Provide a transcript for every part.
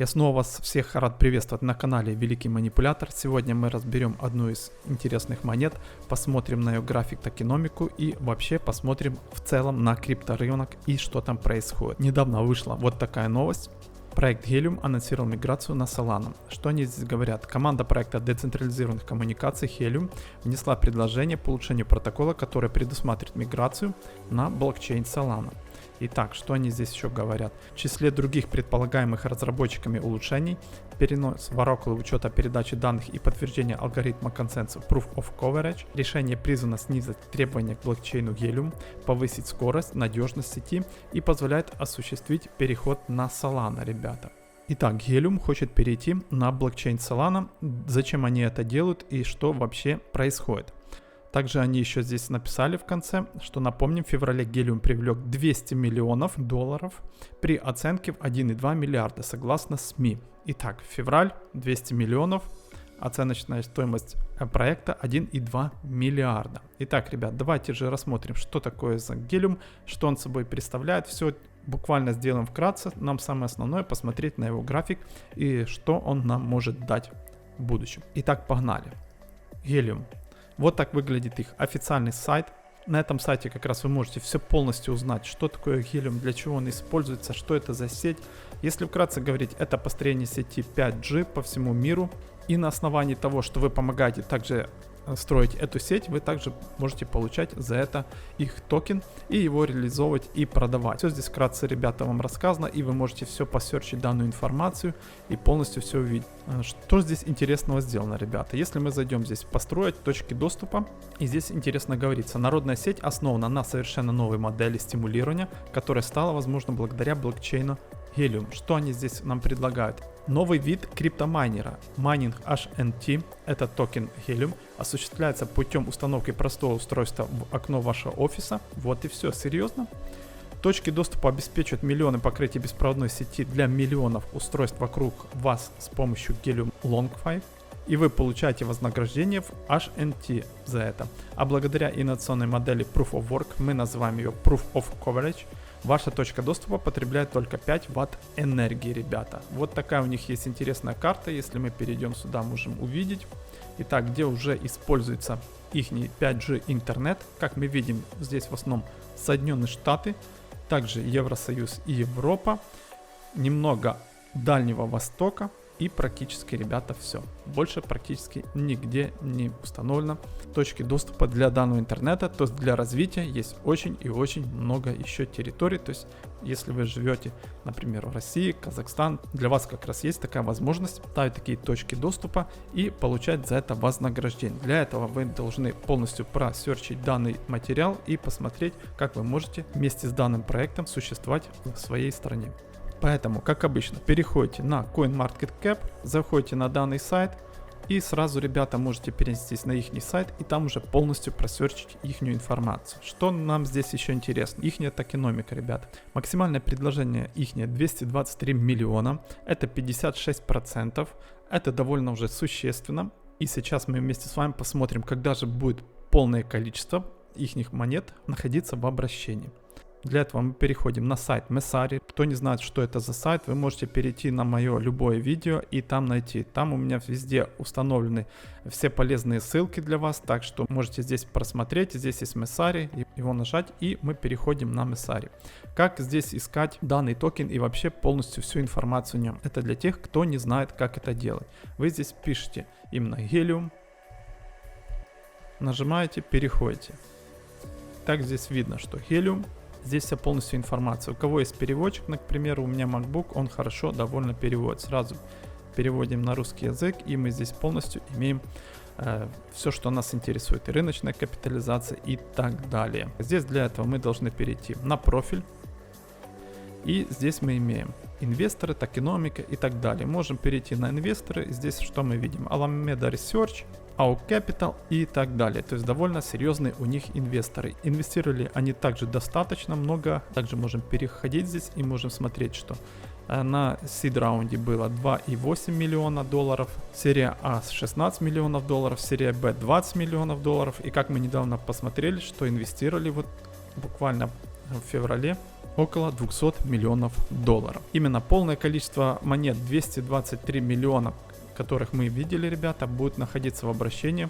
Я снова вас всех рад приветствовать на канале Великий Манипулятор. Сегодня мы разберем одну из интересных монет, посмотрим на ее график, токеномику и вообще посмотрим в целом на крипторынок и что там происходит. Недавно вышла вот такая новость. Проект Helium анонсировал миграцию на Solana. Что они здесь говорят? Команда проекта децентрализированных коммуникаций Helium внесла предложение по улучшению протокола, которое предусматривает миграцию на блокчейн Solana. Итак, что они здесь еще говорят? В числе других предполагаемых разработчиками улучшений перенос в Oracle учета передачи данных и подтверждения алгоритма консенсуса Proof of Coverage. Решение призвано снизить требования к блокчейну Helium, повысить скорость, надежность сети и позволяет осуществить переход на Solana, ребята. Итак, Helium хочет перейти на блокчейн Solana. Зачем они это делают и что вообще происходит? Также они еще здесь написали в конце, что, напомним, в феврале Helium привлек $200 миллионов при оценке в 1,2 миллиарда, согласно СМИ. Итак, февраль, 200 миллионов, оценочная стоимость проекта 1,2 миллиарда. Итак, ребят, давайте же рассмотрим, что такое за Helium, что он собой представляет. Все буквально сделаем вкратце. Нам самое основное посмотреть на его график и что он нам может дать в будущем. Итак, погнали. Helium. Вот так выглядит их официальный сайт. На этом сайте как раз вы можете все полностью узнать, что такое Helium, для чего он используется, что это за сеть. Если вкратце говорить, это построение сети 5G по всему миру. И на основании того, что вы помогаете также строить эту сеть, вы также можете получать за это их токен и его реализовывать и продавать. Все здесь вкратце, ребята, вам рассказано, и вы можете все посерчить данную информацию и полностью все увидеть. Что здесь интересного сделано, ребята? Если мы зайдем здесь построить точки доступа, и здесь интересно говорится, народная сеть основана на совершенно новой модели стимулирования, которая стала возможна благодаря блокчейну Helium. Что они здесь нам предлагают? Новый вид криптомайнера. Майнинг HNT, это токен Helium, осуществляется путем установки простого устройства в окно вашего офиса. Вот и все. Серьезно? Точки доступа обеспечивают миллионы покрытий беспроводной сети для миллионов устройств вокруг вас с помощью Helium Longfi. И вы получаете вознаграждение в HNT за это. А благодаря инновационной модели Proof of Work, мы называем ее Proof of Coverage, ваша точка доступа потребляет только 5 Вт энергии, ребята. Вот такая у них есть интересная карта. Если мы перейдем сюда, можем увидеть. Итак, где уже используется их 5G интернет. Как мы видим, здесь в основном Соединенные Штаты, также Евросоюз и Европа, немного Дальнего Востока. И практически, ребята, все. Больше практически нигде не установлено точки доступа для данного интернета. То есть для развития есть очень и очень много еще территорий. То есть если вы живете, например, в России, Казахстан, для вас как раз есть такая возможность ставить такие точки доступа и получать за это вознаграждение. Для этого вы должны полностью просерчить данный материал и посмотреть, как вы можете вместе с данным проектом существовать в своей стране. Поэтому, как обычно, переходите на CoinMarketCap, заходите на данный сайт и сразу, ребята, можете перенестись на их сайт и там уже полностью просерчить их информацию. Что нам здесь еще интересно? Ихняя токеномика, ребята. Максимальное предложение ихнее 223 миллиона, это 56%, это довольно уже существенно. И сейчас мы вместе с вами посмотрим, когда же будет полное количество ихних монет находиться в обращении. Для этого мы переходим на сайт Messari. Кто не знает, что это за сайт, вы можете перейти на мое любое видео и там найти. Там у меня везде установлены все полезные ссылки для вас, так что можете здесь просмотреть. Здесь есть Messari, его нажать, и мы переходим на Messari. Как здесь искать данный токен и вообще полностью всю информацию о нем? Это для тех, кто не знает, как это делать. Вы здесь пишете именно Helium, нажимаете, переходите. Так здесь видно, что Helium. Здесь вся полностью информация. У кого есть переводчик, например, у меня MacBook, он хорошо довольно переводит. Сразу переводим на русский язык, и мы здесь полностью имеем все, что нас интересует. И рыночная капитализация и так далее. Здесь для этого мы должны перейти на профиль. И здесь мы имеем инвесторы, токеномика и так далее. Можем перейти на инвесторы. Здесь что мы видим? Alameda Research, AU Capital и так далее. То есть довольно серьезные у них инвесторы. Инвестировали они также достаточно много. Также можем переходить здесь и можем смотреть, что на seed раунде было 2,8 миллиона долларов, серия А 16 миллионов долларов, серия Б 20 миллионов долларов. И как мы недавно посмотрели, что инвестировали вот буквально в феврале около 200 миллионов долларов. Именно полное количество монет 223 миллиона, которых мы видели, ребята, будет находиться в обращении.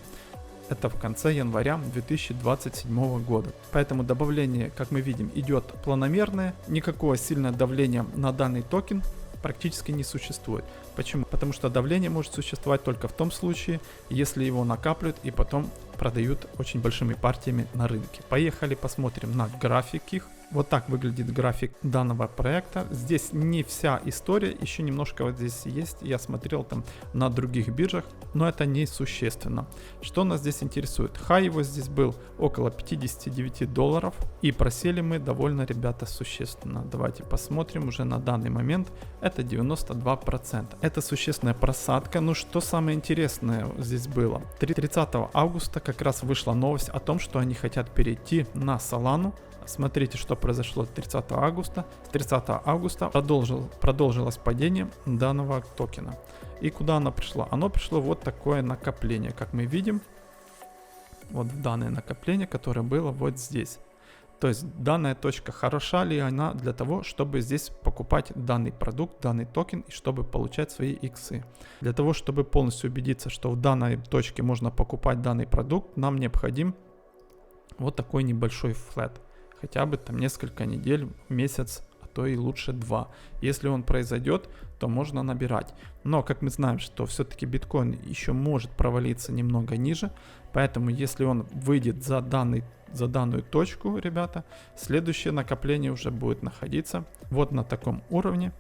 Это в конце января 2027 года. Поэтому добавление, как мы видим, идет планомерное. Никакого сильного давления на данный токен практически не существует. Почему? Потому что давление может существовать только в том случае, если его накапливают и потом продают очень большими партиями на рынке. Поехали посмотрим на график их. Вот так выглядит график данного проекта. Здесь не вся история, еще немножко вот здесь есть. Я смотрел там на других биржах, но это не существенно. Что нас здесь интересует? Хай его здесь был около 59 долларов. И просели мы довольно, ребята, существенно. Давайте посмотрим уже на данный момент. Это 92%. Это существенная просадка. Ну что самое интересное здесь было? 30 августа как раз вышла новость о том, что они хотят перейти на Solana. Смотрите, что произошло 30 августа. С 30 августа продолжилось падение данного токена. И куда оно пришло? Оно пришло вот такое накопление, как мы видим. Вот данное накопление, которое было вот здесь. То есть данная точка, хороша ли она для того, чтобы здесь покупать данный продукт, данный токен и чтобы получать свои иксы. Для того, чтобы полностью убедиться, что в данной точке можно покупать данный продукт, нам необходим вот такой небольшой флэт. Хотя бы там несколько недель, месяц, а то и лучше 2. Если он произойдет, то можно набирать. Но как мы знаем, что все-таки биткоин еще может провалиться немного ниже. Поэтому если он выйдет за данную точку, ребята, следующее накопление уже будет находиться вот на таком уровне.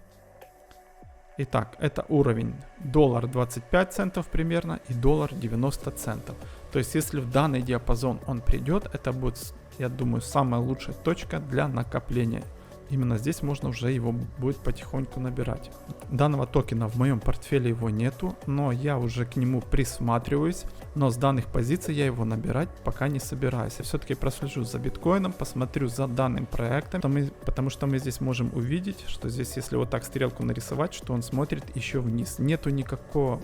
Итак, это уровень $1.25 примерно и $1.90. То есть если в данный диапазон он придет, это будет, я думаю, самая лучшая точка для накопления. Именно здесь можно уже его будет потихоньку набирать. Данного токена в моем портфеле его нету, но я уже к нему присматриваюсь. Но с данных позиций я его набирать пока не собираюсь. Я все-таки прослежу за биткоином, посмотрю за данным проектом, потому что мы здесь можем увидеть, что здесь, если вот так стрелку нарисовать, что он смотрит еще вниз. Нету никакого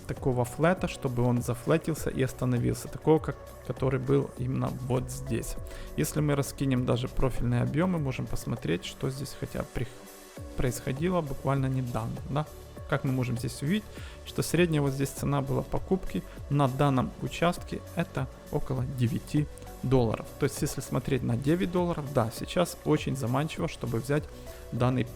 такого флета, чтобы он зафлетился и остановился, такого, который был именно вот здесь. Если мы раскинем даже профильные объемы, можем посмотреть, что здесь хотя происходило буквально недавно, да? Как мы можем здесь увидеть, что средняя вот здесь цена была покупки на данном участке, это около 9 долларов. То есть если смотреть на 9 долларов, да, сейчас очень заманчиво, чтобы взять данный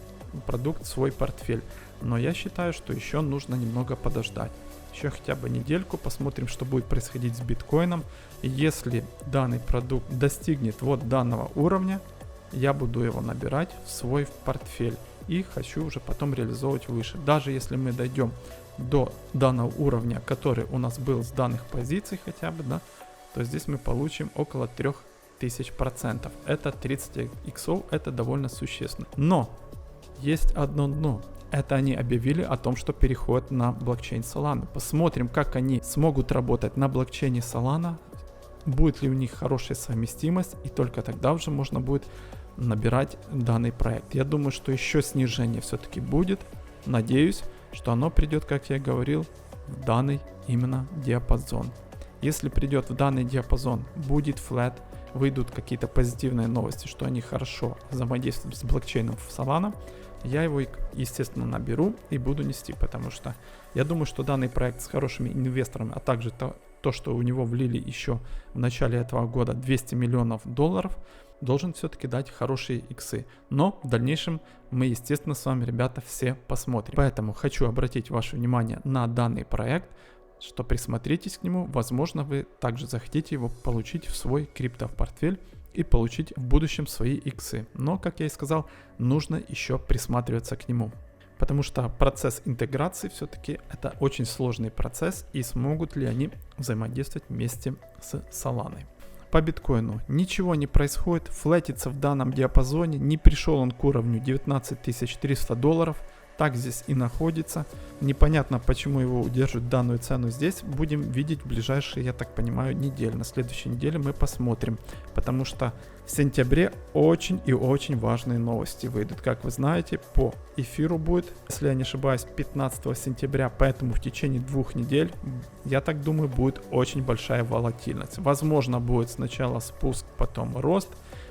продукт в свой портфель. Но я считаю, что еще нужно немного подождать. Еще хотя бы недельку, посмотрим, что будет происходить с биткоином. И если данный продукт достигнет вот данного уровня, я буду его набирать в свой портфель. И хочу уже потом реализовывать выше. Даже если мы дойдем до данного уровня, который у нас был с данных позиций хотя бы, да, то здесь мы получим около 3000%. Это 30 иксов, это довольно существенно. Но есть одно но. Это они объявили о том, что переходят на блокчейн Solana. Посмотрим, как они смогут работать на блокчейне Solana. Будет ли у них хорошая совместимость. И только тогда уже можно будет набирать данный проект. Я думаю, что еще снижение все-таки будет. Надеюсь, что оно придет, как я и говорил, в данный именно диапазон. Если придет в данный диапазон, будет флэт, выйдут какие-то позитивные новости, что они хорошо взаимодействуют с блокчейном в Solana, я его, естественно, наберу и буду нести, потому что я думаю, что данный проект с хорошими инвесторами, а также то, что у него влили еще в начале этого года 200 миллионов долларов, должен все-таки дать хорошие иксы. Но в дальнейшем мы, естественно, с вами, ребята, все посмотрим. Поэтому хочу обратить ваше внимание на данный проект, что присмотритесь к нему. Возможно, вы также захотите его получить в свой криптопортфель и получить в будущем свои иксы. Но, как я и сказал, нужно еще присматриваться к нему. Потому что процесс интеграции все-таки это очень сложный процесс, и смогут ли они взаимодействовать вместе с Solana. По биткоину ничего не происходит, флетится в данном диапазоне, не пришел он к уровню 19 300 долларов. Так здесь и находится. Непонятно, почему его удерживают данную цену здесь. Будем видеть в ближайшие, я так понимаю, недели. На следующей неделе мы посмотрим. Потому что в сентябре очень и очень важные новости выйдут. Как вы знаете, по эфиру будет, если я не ошибаюсь, 15 сентября. Поэтому в течение 2 недель, я так думаю, будет очень большая волатильность. Возможно, будет сначала спуск, потом рост.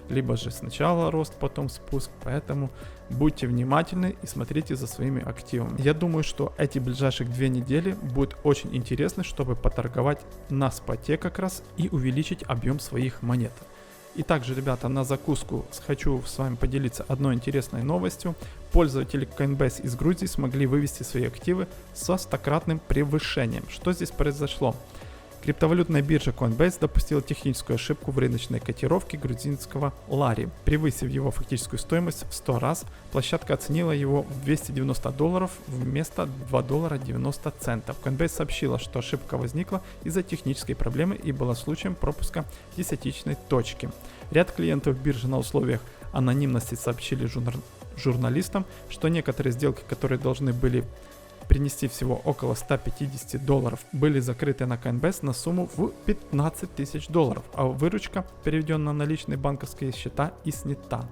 либо же сначала рост, потом спуск, поэтому будьте внимательны и смотрите за своими активами. Я думаю, что эти ближайших 2 недели будут очень интересны, чтобы поторговать на споте как раз и увеличить объем своих монет. И также, ребята, на закуску хочу с вами поделиться одной интересной новостью. Пользователи Coinbase из Грузии смогли вывести свои активы со 100-кратным превышением. Что здесь произошло? Криптовалютная биржа Coinbase допустила техническую ошибку в рыночной котировке грузинского лари. Превысив его фактическую стоимость в 100 раз, площадка оценила его в $290 вместо $2.90. Coinbase сообщила, что ошибка возникла из-за технической проблемы и была случаем пропуска десятичной точки. Ряд клиентов биржи на условиях анонимности сообщили журналистам, что некоторые сделки, которые должны были принести всего около $150, были закрыты на Coinbase на сумму в $15 тысяч, а выручка, переведенная на наличные банковские счета, и снята.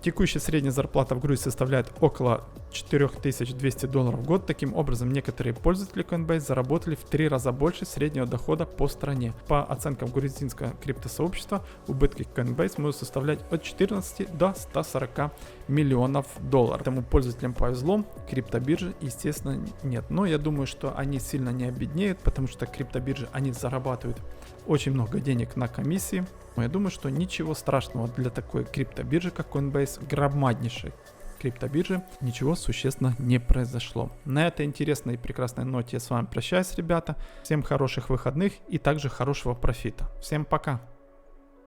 Текущая средняя зарплата в Грузии составляет около $4200 в год. Таким образом, некоторые пользователи Coinbase заработали в 3 раза больше среднего дохода по стране. По оценкам грузинского криптосообщества, убытки Coinbase могут составлять от 14 до 140 миллионов долларов. Поэтому пользователям повезло, криптобиржи, естественно, нет. Но я думаю, что они сильно не обеднеют, потому что криптобиржи, они зарабатывают очень много денег на комиссии. Но я думаю, что ничего страшного для такой криптобиржи, как Coinbase, громаднейшей криптобиржи, ничего существенно не произошло. На этой интересной и прекрасной ноте я с вами прощаюсь, ребята. Всем хороших выходных и также хорошего профита. Всем пока!